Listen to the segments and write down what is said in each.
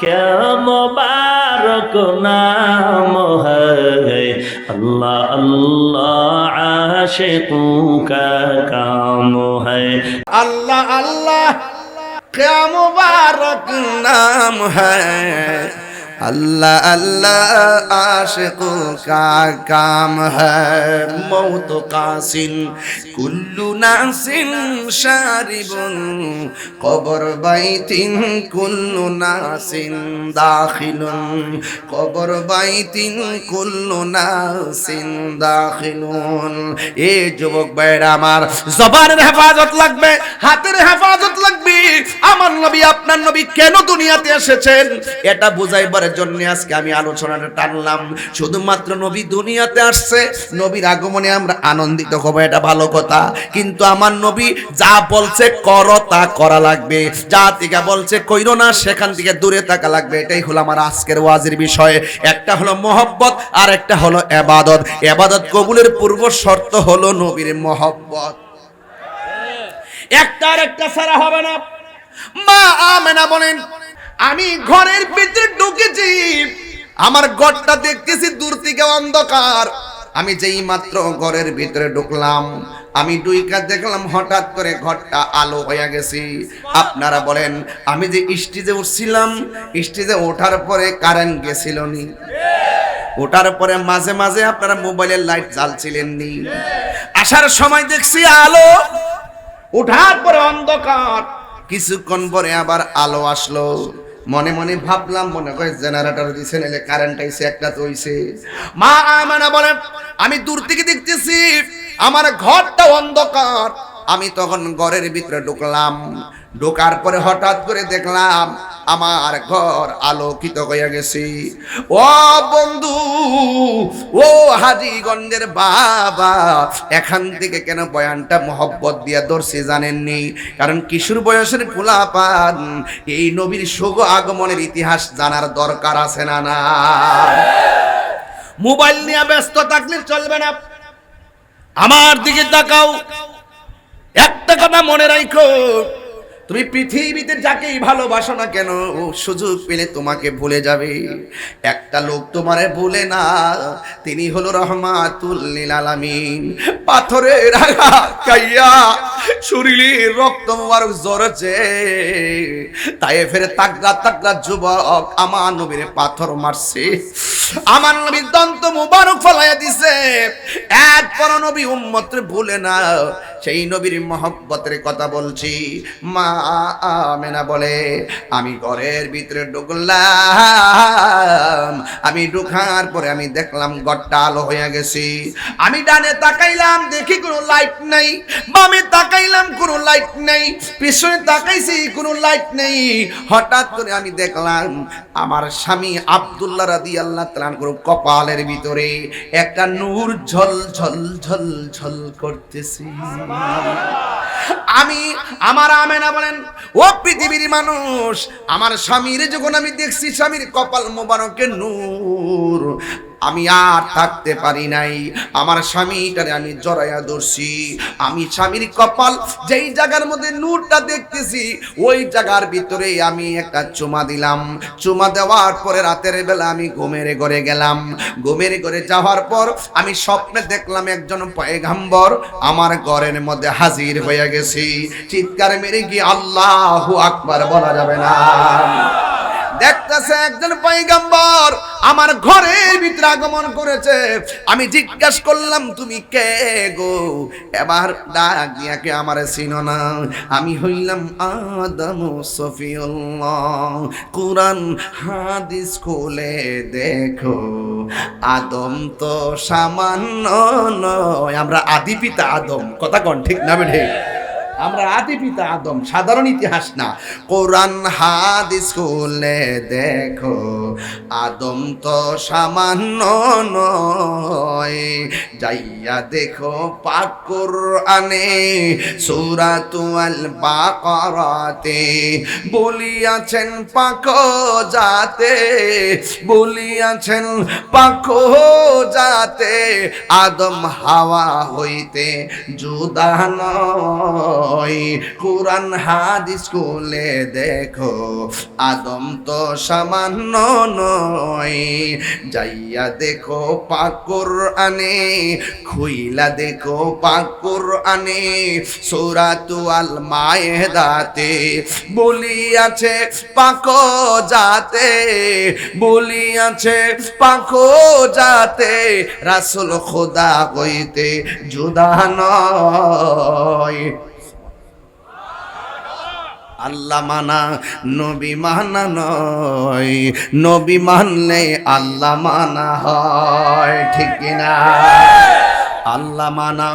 क्या मुबारक नाम है, अल्लाह अल्लाह आशिकों का काम है। अल्लाह अल्लाह क्या मुबारक नाम है, अल्लाह अल्लाह आशिकों का काम है। मौत कासिन कुल्लु नासिन शारिबुन, कबर বাইতিন कुल्लु नासिन दाखिलुन, कबर বাইতিন कुल्लु नासिन दाखिलुन। এ যুবক ভাইরা আমার, জবানের হেফাজত লাগবে, হাতের হেফাজত লাগবে। আমার নবী আপনার নবী কেন দুনিয়াতে এসেছেন এটা বুঝাইবার জন্য আজকে আমি আলোচনাটা টানলাম। শুধুমাত্র নবী দুনিয়াতে আসছে, নবীর আগমনে আমরা আনন্দিত হব, এটা ভালো কথা। কিন্তু আমার নবী যা বলছে করো তা করা লাগবে, যা থেকে বলছে কইরো না সেখান থেকে দূরে থাকা লাগবে। এটাই হলো আমার আজকের ওয়াজের বিষয়। একটা হলো মহব্বত আর একটা হলো ইবাদত। ইবাদত কবুলের পূর্ব শর্ত হলো নবীর মহব্বত। একটা আর একটা ছাড়া হবে না। মা আমেনা বলেন, আমি ঘরের ভিতরে ঢুকেছি, আমার ঘরটা দেখতেছি দূর থেকে অন্ধকার। আমি যেই মাত্র ঘরের ভিতরে ঢুকলাম, আমি দুইকা দেখলাম হঠাৎ করে ঘরটা আলো হয়ে গেছে। আপনারা বলেন, আমি যে স্টেজে উঠছিলাম, স্টেজে ওঠার পরে কারেন্ট গেছিল নি? ওঠার পরে মাঝে মাঝে আপনারা মোবাইলের লাইট জ্বালছিলেন নি? আসার সময় দেখছি আলো, ওঠার পরে অন্ধকার। কিছুক্ষণ পরে আবার আলো আসলো। মনে মনে ভাবলাম, মনে করে জেনারেটর দিছে, নাহলে কারেন্ট আইছে, একটা তো হইছে। মা আমানা বলে, আমি দূর থেকে দেখতেছি আমার ঘরটা অন্ধকার। আমি তখন ঘরের ভিতরে ঢুকলাম, ঢোকার পরে হঠাৎ করে দেখলাম আমার ঘর আলোকিত হয়ে গেছে। ও বন্ধু, ও হাজীগঞ্জের বাবা, এখান থেকে কেন বয়ানটা মহব্বত দিয়া ধরছি জানেননি? কারণ কিশোর বয়সের পোলাপান এই নবীর শুভ আগমনের ইতিহাস জানার দরকার আছে না? না, মোবাইল নিয়ে ব্যস্ত থাকলে চলবে না। আমার দিকে তাকাও, একটা কথা মনে রাখো, তুমি পৃথিবীতে যাকেই ভালোবাসো না কেন, সুযোগ পেলে তোমাকে ভুলে যাবে। একটা লোক তোমারে ভুলে না, তিনি হলো রহমাতুল লিল আলামিন। পাথরের আঘাত খাইয়া শরীরে রক্ত মুবারক ঝরছে, তায়েফের তাগড়া তাগড়া যুবক আমার নবীর পাথর মারছে, আমার নবীর দন্ত মুবারক ফলাইয়া দিছে। এরপর নবী উম্মতরে ভুলে না, সেই নবীর মহব্বতের কথা বলছি। মা আমেনা বলে, আমি ঘরের ভিতরে ঢুকলাম, আমি ঢুকার পরে আমি দেখলাম ঘরটা আলো হয়ে গেছে। আমি ডানে তাকাইলাম, দেখি কোনো লাইট নাই, বামে তাকাইলাম কোনো লাইট নাই, পিছনে তাকাইছি কোনো লাইট নেই। হঠাৎ করে আমি দেখলাম আমার স্বামী আব্দুল্লাহ রাদিয়াল্লাহু তাআলা আনহু কপালের ভিতরে একটা নূর ঝল ঝল ঝল ঝল করতেছে। আমি, আমার আমেনা বলেন, ও পৃথিবীর মানুষ, আমার স্বামীর যখন আমি দেখছি স্বামীর কপাল মোবারকে নূর, আমি আর থাকতে পারি নাই। আমার স্বামীটারে আমি জড়াইয়া ধরছি। আমি স্বামীর কপাল যেই জায়গার মধ্যে নূরটা দেখতেছি, ওই জায়গার ভিতরে আমি একটা চুমা দিলাম। চুমা দেওয়ার পরে রাতের বেলা আমি ঘুমের ঘরে গেলাম। ঘুমের ঘরে যাওয়ার পর আমি স্বপ্নে দেখলাম একজন পয়গম্বর আমার ঘরের মধ্যে হাজির হয়ে গেছি। চিৎকার মেরে গিয়ে আল্লাহু আকবার বলা যাবে না। দেখতেছে একজন পয়গম্বর আমার ঘরের ভিতরে আগমন করেছে। আমি জিজ্ঞাসা করলাম, তুমি কে গো? এবার ডাক দিয়া, কে আমারে চিনো না? আমি হইলাম আদম সফিউল্লাহ। কুরআন হাদিস খুলে দেখো, আদম তো সামান্য নয়। আমরা আদি পিতা আদম, কথা কোন ঠিক না বেঠে? আমরা আদি পিতা আদম, সাধারণ ইতিহাস না। কোরআন হাদিস খুলে দেখো, আদম তো সামান্য নয়। যাইয়া দেখো পাক কোরআনে সূরাতুল বাকারাতে বলিয়াছেন পাক জাতে, বলিয়াছেন পাক জাতে আদম হাওয়া হইতে জুদা নয়। নয়, কোরআন হাদিস খুলে দেখো আদম তো সামান্য নয়। যাইয়া দেখো পাক কোরআনে, খুইলা দেখো পাক কোরআনে, সূরাতু আল মায়েদাতে বলিয়াছে পাক জাতে, বলিয়াছে পাক জাতে রাসূল খোদা হইতে জুদা নয়। আল্লাহ মানা নবী মানা নয়, নবী মানলে আল্লাহ মানা হয়, ঠিক কিনা? আল্লাহ মানা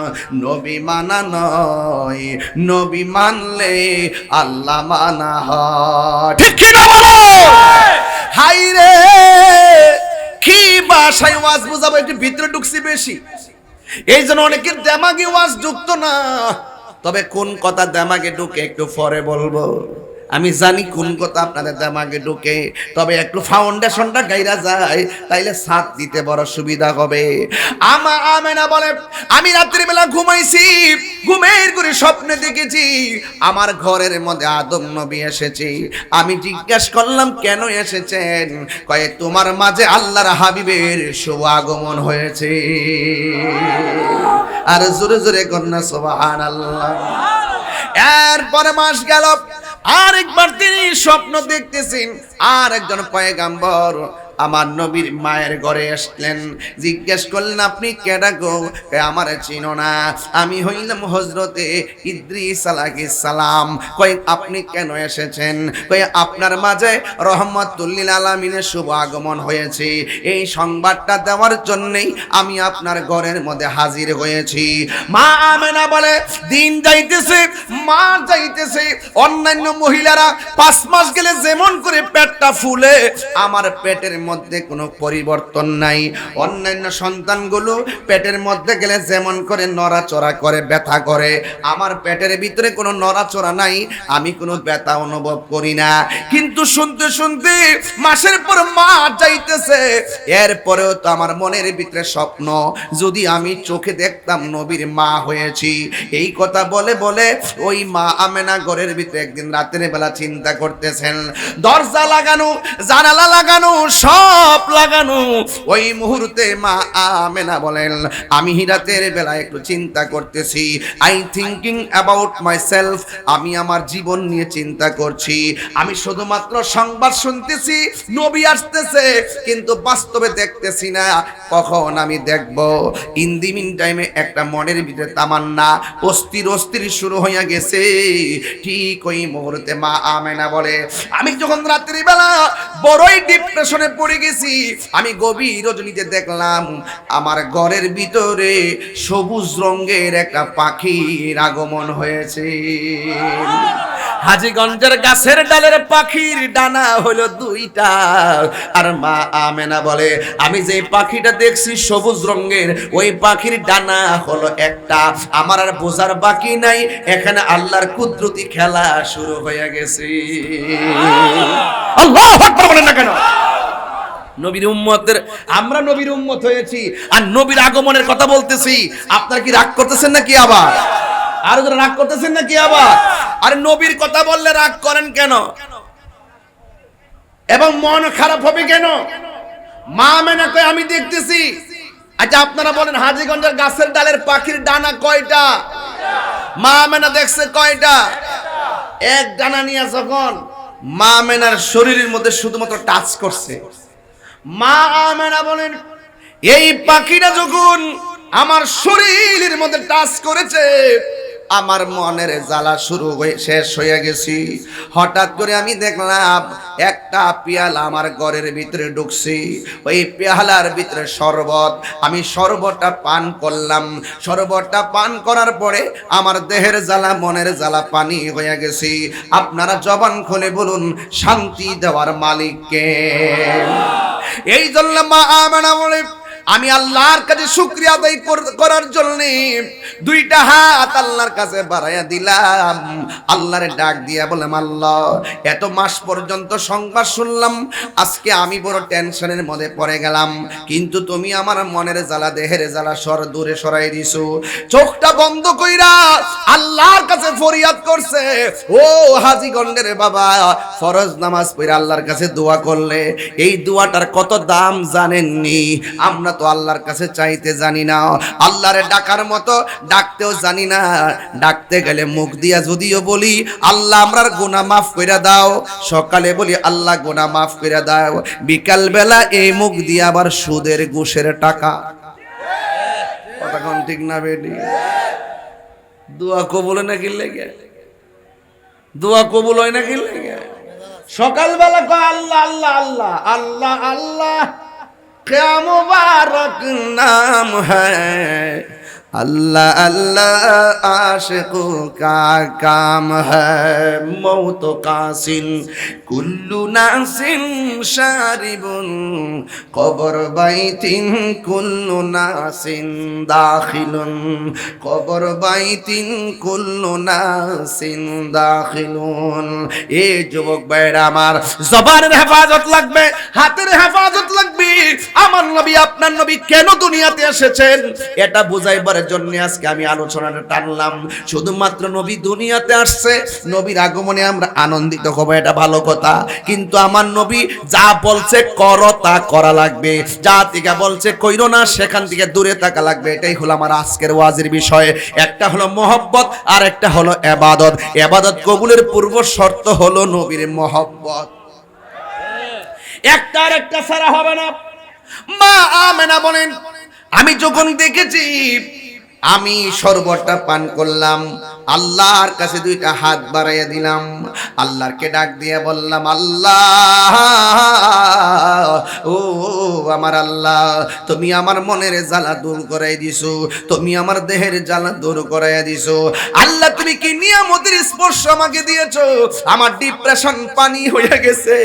নবী মানা নয়, নবী মানলে আল্লাহ মানা হয়, ঠিক কিনা বলো? হাই রে কি ভাষায় ওয়াজ বুঝাবো, একটু ভিতরে ঢুকছি বেশি, এই জন্য অনেকের দেমাগে ওয়াজ ঢুকতো না। তবে কোন কথা দেমাগে ঢুকে একটু পরে বলবো। আমি জানি কোন কথা আপনাদের দেমাগে ঢুকে, তবে একটু ফাউন্ডেশনটা গাইরা যায়, তাইলে সাথ দিতে বড় সুবিধা হবে। আমেনা বলে, আমি রাত্রিবেলা ঘুমাইছি, ঘুমের ঘরে স্বপ্নে দেখেছি আমার ঘরের মধ্যে আদম নবী এসেছে। আমি জিজ্ঞাসা করলাম কেন এসেছেন? কয়ে তোমার মাঝে আল্লাহর হাবিবের শুভ আগমন হয়েছে। আর জোরে জোরে কন্যা সুবহানাল্লাহ। এরপরে মাস গেল, আরেকবার তিনি স্বপ্ন দেখতেছেন, আর একজন পয়গাম্বর আমার নবীর মায়ের ঘরে আসলেন। জিজ্ঞেস করলেন আপনি কেডা গো? আমার চিনো না, আমি হইলাম হযরতে ইদ্রিস আলাইহিস সালাম। কয় আপনি কেন এসেছেন? কয় আপনার মাঝে রহমাতুল লিল আলামিনের শুভ আগমন হয়েছে, এই সংবাদটা দেওয়ার জন্যই আমি আপনার ঘরের মধ্যে হাজির হয়েছি। মা আমেনা বলে, দিন যাইতেছে, মা যাইতেছে, অন্যান্য মহিলারা 5 মাস গেলে যেমন করে পেটটা ফুলে, আমার পেটের মধ্যে কোনো পরিবর্তন নাই। অন্যান্য সন্তানগুলো পেটের মধ্যে গেলে যেমন করে নড়াচড়া করে, ব্যথা করে, আমার পেটের ভিতরে কোনো নড়াচড়া নাই, আমি কোনো ব্যথা অনুভব করি না। কিন্তু শুনতে শুনতে মাসের পর মাস যাইতেছে, এরপরেও তো আমার মনের ভিতরে স্বপ্ন, যদি আমি চোখে দেখতাম নবীর মা হয়েছি। এই কথা বলে বলে ওই মা আমেনা ঘরের ভিতরে একদিন রাতের বেলা চিন্তা করতেছেন, দরজা লাগানো, জানালা লাগানো, সব লাগানো। ওই মুহূর্তে মা আমেনা বলেন, আমি রাতের বেলা একটু চিন্তা করতেছি, আই থিঙ্কিং অ্যাবাউট মাইসেলফ, আমি আমার জীবন নিয়ে চিন্তা করছি। আমি শুধুমাত্র সংবাদ শুনতেছি নবী আসতেছে, কিন্তু বাস্তবে দেখতেছি না, কখন আমি দেখব। ইন দি মিন টাইমে একটা মনের ভিতরে তামান্না অস্থির অস্থির শুরু হইয়া গেছে। ঠিক ওই মুহূর্তে মা আমেনা বলে, আমি যখন রাত্রি বেলা বড়ই ডিপ্রেশনে পড়ে গেছি, আমি গভীর রজনীতে দেখলাম আমার ঘরের ভিতরে সবুজ রঙের একটা পাখির আগমন হয়েছে। হাজীগঞ্জের গাছের ডালের পাখির ডানা হলো 2টা। আর মা আমেনা বলে, আমি যে পাখিটা দেখছি সবুজ রঙের, ওই পাখির ডানা হলো একটা। আমার আর বোঝার বাকি নাই, এখানে আল্লাহর কুদরতি খেলা শুরু হয়ে গেছে। আল্লাহু আকবার বলেন না কেন? নবীর উম্মতের, আমরা নবীর উম্মত হয়েছি আর নবীর আগমনের কথা বলতেছি। আপনারা কি রাগ করতেছেন নাকি আবার? আর যারা রাগ করতেছেন নাকি আবার? আরে নবীর কথা বললে রাগ করেন কেন এবং মন খারাপ হবে কেন? মা আমেনা কয় আমি দেখতেছি। আচ্ছা আপনারা বলেন, হাজীগঞ্জের গাছের ডালের পাখির ডানা কয়টা? মা আমেনা দেখছে কয়টা? এক ডানা নিয়ে যখন মা আমেনার শরীরের মধ্যে শুধুমাত্র টাচ করছে, মা আমেনা বলেন, এই পাখিটা যখন আমার শরীরের মধ্যে টাচ করেছে, আমার মনের জ্বালা শুরু হয়ে শেষ হয়ে গেছি। হঠাৎ করে আমি দেখলাম একটা পেয়ালা আমার ঘরের ভিতরে ঢুকছি, ওই পেয়ালার ভিতরে শরবত। আমি শরবতটা পান করলাম। শরবতটা পান করার পরে আমার দেহের জ্বালা, মনের জ্বালা পানি হয়ে গেছি। আপনারা জবান খুলে বলুন, শান্তি দেওয়ার মালিক কে? এই জন্য মা আমেনা বলে, আমি আল্লাহর কাছে শুকরিয়া আদায় করার জন্য দুইটা হাত আল্লাহর কাছে বাড়াইয়া দিলাম। আল্লাহরে ডাক দিয়া বললাম, আল্লাহ এত মাস পর্যন্ত সংবাদ শুনলাম, আজকে আমি বড় টেনশনের মধ্যে পড়ে গেলাম, কিন্তু তুমি আমার মনের জ্বালা দেহের জ্বালা দূরে সরাই দিছো। চোখটা বন্ধ কইরা আল্লাহর কাছে ফরিয়াদ করছে। ও হাজীগণের বাবা, ফরজ নামাজ পড়ে আল্লাহর কাছে দোয়া করলে এই দোয়াটার কত দাম জানেননি? আমরা তো আল্লাহর কাছে চাইতে জানি না, আল্লাহরে ডাকার মতো ডাকতেও জানি না। ডাকতে গেলে মুখ দিয়া যদিও বলি আল্লাহ আমরার গুনাহ মাফ কইরা দাও, সকালে বলি আল্লাহ গুনাহ মাফ কইরা দাও, বিকাল বেলা এই মুখ দিয়া আবার সুদের ঘুষের টাকা। কথা কোন ঠিক না বেটি? দোয়া কবুল হয় না কি লাগে? দোয়া কবুল হয় না কি লাগে? সকালবেলা কয় আল্লাহ আল্লাহ আল্লাহ আল্লাহ আল্লাহ, क्या मुबारक नाम है अल्लाह अल्लाह, आशिकों का काम है, मौत कासिन कुल्लु नासिन शारिबुन, कब्र बैतिन कुल्लु नासिन दाखिलुन, कब्र बैतिन कुल्लु नासिन दाखिलुन। ए যুবক ভাইরা আমার, জবানের হেফাজত লাগবে, হাতের হেফাজত লাগবে। আমার নবী আপনার নবী কেন দুনিয়াতে এসেছেন এটা বুঝাইবার জন্য আজকে আমি আলোচনাটা টানলাম। শুধুমাত্র নবী দুনিয়াতে আসছে, নবীর আগমনে আমরা আনন্দিত হব, এটা ভালো কথা, কিন্তু আমার নবী যা বলছে করো তা করা লাগবে, যা থেকে বলছে কইরো না সেখান থেকে দূরে থাকা লাগবে। এটাই হলো আমার আজকের ওয়াজের বিষয়। একটা হলো মহব্বত আর একটা হলো ইবাদত। ইবাদত কবুলের পূর্ব শর্ত হলো নবীর মহব্বত, একটা আর একটা ছাড়া হবে না। মা আমেনা বলেন, আমি যখন দেখেছি আমি শরবতটা পান করলাম, আল্লাহর কাছে দুইটা হাত বাড়াইয়া দিলাম, আল্লাহকে ডাক দিয়ে বললাম, আল্লাহ ও আমার আল্লাহ, তুমি আমার মনের জ্বালা দূর করাই দিছো, তুমি আমার দেহের জ্বালা দূর করাইয়া দিছো। আল্লাহ তুমি কি নিয়ামতের স্পর্শ আমাকে দিয়েছো, আমার ডিপ্রেশন পানি হয়ে গেছে।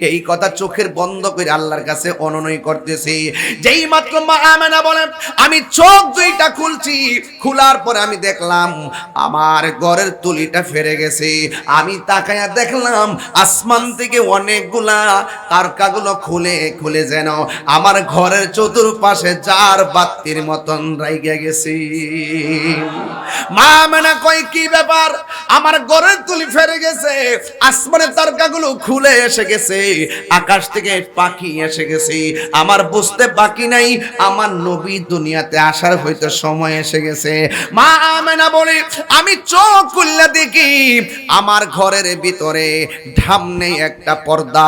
এই কথা চোখের বন্ধ করে আল্লাহর কাছে অনুনয় করতেছি। যেই মাত্র মা আমেনা বলেন আমি চোখ দুইটা খুলছি, খোলার পরে আমি দেখলাম আমার ঘরের তুলিটা ফেরে গেছে। আমি তাকায়া দেখলাম আসমান থেকে অনেকগুলা তারকাগুলো খুলে খুলে যেন আমার ঘরের চতুর্পাশে জার বাতির মতন রাইগা গেছে। মা মেনা কই কি ব্যাপার, আমার ঘরের তুলি ফেরে গেছে, আসমানের তারকাগুলো খুলে এসে গেছে, আকাশ থেকে পাখি এসে গেছে, আমার বুঝতে বাকি নাই আমার নবী দুনিয়াতে আসার হয়তো সময় এসে গেছে। মা আমেনা বলে আমি চোখ খুললে দেখি আমার ঘরের ভিতরে ঢামনে একটা পর্দা,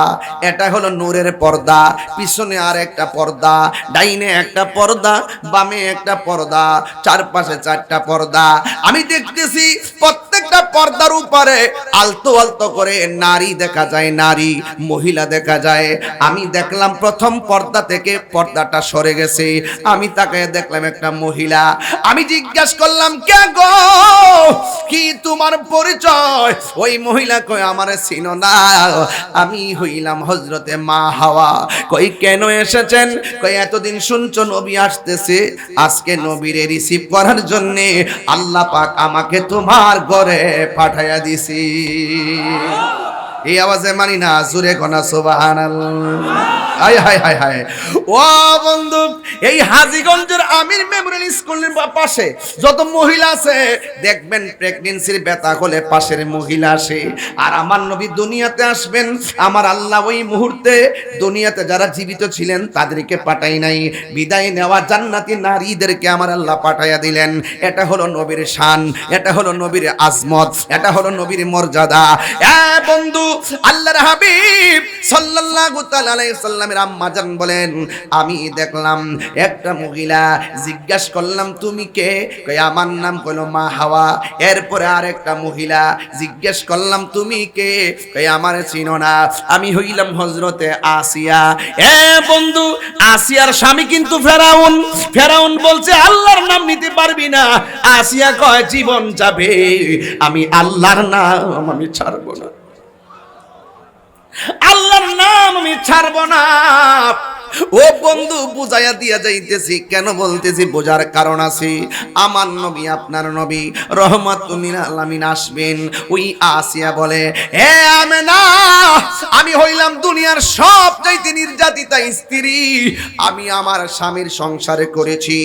এটা হলো নূরের পর্দা, পিছনে আর একটা পর্দা, ডাইনে একটা পর্দা, বামে একটা পর্দা, চারপাশে চারটা পর্দা। আমি দেখতেছি প্রত্যেকটা পর্দার উপরে আলতো আলতো করে নারী দেখা যায়, নারী মহিলা দেখা যায়। আমি দেখলাম প্রথম পর্দা থেকে পর্দাটা সরে গেছে, আমি তাকে দেখলাম একটা মহিলা। আমি জিজ্ঞাসা করলাম কে গো, কি তোমার পরিচয়? ওই মহিলা কই আমারে চিনো না, আমি হইলাম হযরতে মা হাওয়া। কই কেন এসেছেন? কই এতদিন শুনছো নবী আসতেছে, আজকে নবীরে রিসিভ করার জন্য আল্লাহ পাক আমাকে তোমার ঘরে পাঠাইয়া দিছি। এই আওয়াজে মানি না, জোরে কোনা সুবহানাল্লাহ। হায় হায় হায় হায়। ও বন্ধু, এই হাজীগঞ্জের আমির মেমোরিয়াল স্কুলের পাশে যত মহিলা আছে দেখবেন প্রেগন্যান্সির ব্যথা হলে পাশের মহিলা আসে। আর আমার নবী দুনিয়াতে আসবেন, আমার আল্লাহ ওই মুহূর্তে দুনিয়াতে যারা জীবিত ছিলেন তাদেরকে পাঠাই নাই, বিদায় নেওয়া জান্নাতি নারীদেরকে আমার আল্লাহ পাঠাইয়া দিলেন। এটা হলো নবীর শান, এটা হলো নবীর আজমত, এটা হলো নবীর মর্যাদা। বন্ধু, আল্লাহর হাবিব সাল্লাল্লাহু তাআলা আলাইহি সাল্লামের আম্মা জান বলেন আমি দেখলাম একটা মহিলা, জিজ্ঞাসা করলাম তুমি কে? কই আমার নাম কইলো মা হাওয়া। এরপরে আরেকটা মহিলা, জিজ্ঞাসা করলাম তুমি কে? কই আমারে চিনো না, আমি হইলাম হযরতে আসিয়া। বন্ধু, আসিয়ার স্বামী কিন্তু ফেরাউন। ফেরাউন বলছে আল্লাহর নাম নিতে পারবি না। আসিয়া কয় জীবন যাবে, আমি আল্লাহর নাম আমি ছাড়বো না, আল্লাহর নাম আমি ছাড়বো না। ও বন্ধু বুঝাইয়া দিয়া যাইতেছি, কেন বলতেছি বোঝার কারণ আছে। আমার নবী আপনার নবী রহমাতুল লিল আলামিন আসবেন। ওই আসিয়া বলে, হে আমেনা, আমি হইলাম দুনিয়ার সবচাইতে নির্যাতিতা স্ত্রী। আমি আমার স্বামীর সংসারে করেছি,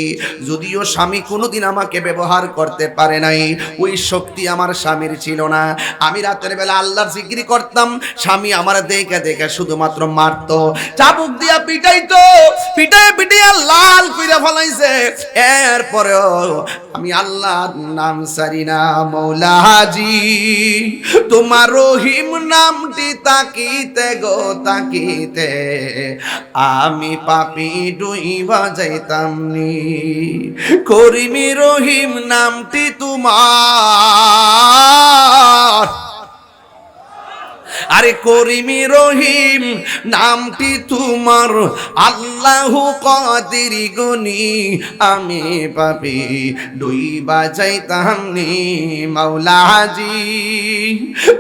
যদিও স্বামী কোনোদিন আমাকে ব্যবহার করতে পারে নাই, ওই শক্তি আমার স্বামীর ছিল না। আমি রাতের বেলা আল্লাহর জিকির করতাম, স্বামী আমার দেখে দেখে শুধুমাত্র মারতো, চাবুক দিয়া পিটাইতো, পিটায় পিটাইয়া লাল কইরা ফলাইছে। এরপরেও আমি আল্লাহর নাম সারি না। মৌলাজি তোমার রহিম নামটি তাকিতে গো তাকিতে, আমি পাপি ডুইবা যাইতাম নি। করিমি রহিম নামটি তোমার, আরে করিমি রহিম নামটি তোমার, আল্লাহু কাদির গুনি আমি পাপি ডুইবা যাইতাম নি। মাওলাজি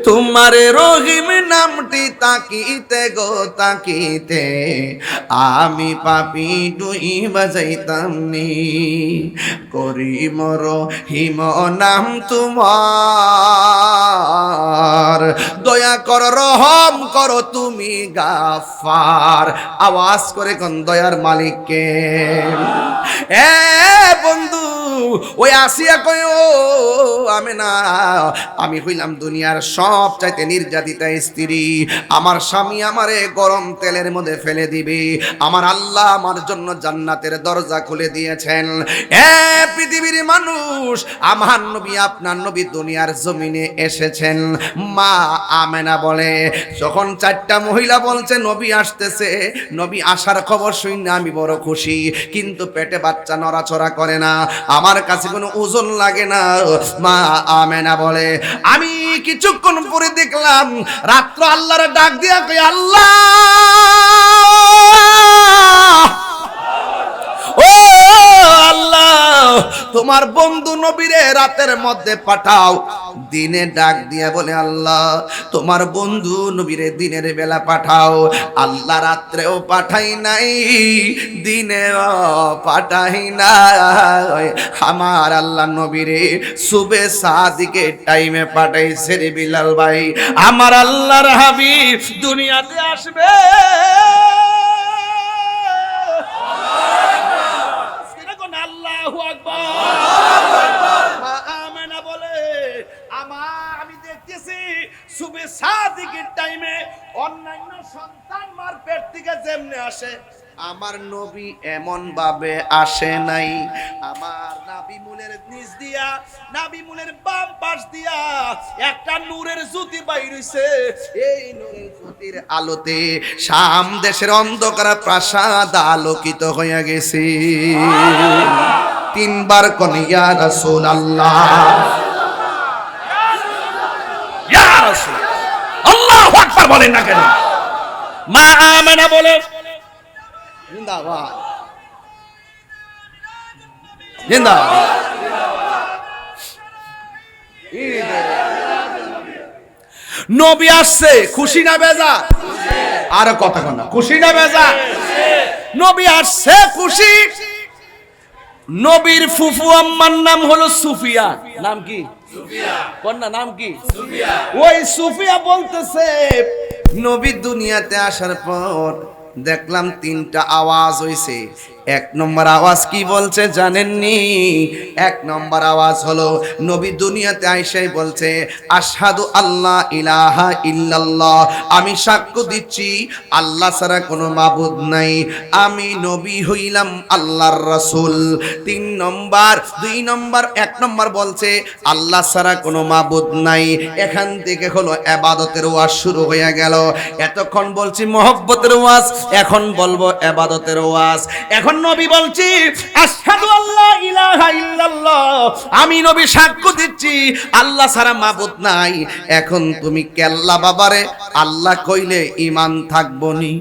তোমার রহিম নামটি তাকিতে গো তাকিতে, আমি পাপি ডুইবা যাইতাম নি। করিম রহিম নাম তোমার, দয়া কর রহম করো তুমি গাফার। আওয়াজ করে কোন দয়ার মালিককে। এ বন্ধু ওই আসিয়া কয়, ও আমেনা, আমি হইলাম দুনিয়ার সবচাইতে নির্যাতিতা স্ত্রী। আমার স্বামী আমারে গরম তেলের মধ্যে ফেলে দিবে, আমার আল্লাহ আমার জন্য জান্নাতের দরজা খুলে দিয়েছেন। এ পৃথিবীর মানুষ, আমার নবী আপনার নবী দুনিয়ার জমিনে এসেছেন। মা আমেনা বলে, যখন চারটা মহিলা বলছে নবী আসতেছে, নবী আসার খবর শুনে আমি বড় খুশি, কিন্তু পেটে বাচ্চা নড়াচড়া করে না, আমার কাছে কোনো ওজন লাগে না। মা আমেনা বলে, আমি কিছুক্ষণ পরে দেখলাম রাত্র আল্লাহর ডাক দিয়া কই, আল্লাহ ও আল্লাহ, তোমার বন্ধু নবীরে রাতের মধ্যে পাঠাও। দিনে ডাক দিয়া বলে, আল্লাহ তোমার বন্ধু নবীরে দিনের বেলা পাঠাও। আল্লাহ রাত্রেও পাঠাই নাই, দিনেও পাঠাই নাই, আমার আল্লাহ নবীরে সুবে সাদিকে টাইমে পাঠাইছে রে বিলাল ভাই। আমার আল্লাহর হাবিব দুনিয়াতে আসবে, আল্লাহু আকবার। মা আমেনা বলে, আমি দেখতেছি সুবে সাদিকের টাইমে অন্যান্য সন্তান মার পেট থেকে যেমনে আসে, আমার নবী এমন ভাবে আসে নাই। আমার নাবি মুলের নিচ দিয়া, নাবি মুলের বাম পাশ দিয়া একটা নূরের জ্যোতি বাইর হইছে। এই নূরের জ্যোতির আলোতে শাম দেশের অন্ধকার প্রাসাদ আলোকিত হয়ে গেছে। তিনবার কোন ইয়া রাসূলুল্লাহ, ইয়া রাসূল, আল্লাহু আকবার বলেন না কেন? মা আমেনা বলে, জিন্দাবাদ জিন্দাবাদ। নবী আসছে, খুশি না বেজা? আর কথা কন না, খুশি না বেজা? নবী আসছে খুশি। নবীর ফুফু আম্মার নাম হলো সুফিয়া। নাম কি? সুফিয়া। কন্যা নাম কি? সুফিয়া। ওই সুফিয়া বলতেছে, নবী দুনিয়াতে আসার পর দেখলাম তিনটা আওয়াজ হইছে। এক নম্বর আওয়াজ কি বলছে জানেননি? এক নম্বর আওয়াজ হলো নবী দুনিয়াতে আইসাই বলছে, আশহাদু আল্লাহ ইলাহা ইল্লাল্লাহ, আমি সাক্ষ্য দিচ্ছি আল্লাহ ছাড়া কোনো মাবুদ নাই, আমি নবী হইলাম আল্লাহর রাসূল। তিন নম্বর, দুই নম্বর, এক নম্বর বলছে আল্লাহ ছাড়া কোনো মাবুদ নাই। এখান থেকে হলো ইবাদতের ওয়াজ শুরু হয়ে গেল। এতক্ষণ বলছি মহব্বতের ওয়াজ, এখন বলবো ইবাদতের ওয়াজ। এখন নবী বলছি আশহাদু আল্লাহ ইলাহা ইল্লাল্লাহ, আমি নবী সাক্ষ্য দিচ্ছি আল্লাহ ছাড়া মাবুদ নাই। এখন তুমি কেল্লা বাবারে আল্লাহ কইলে ঈমান থাকবো নি?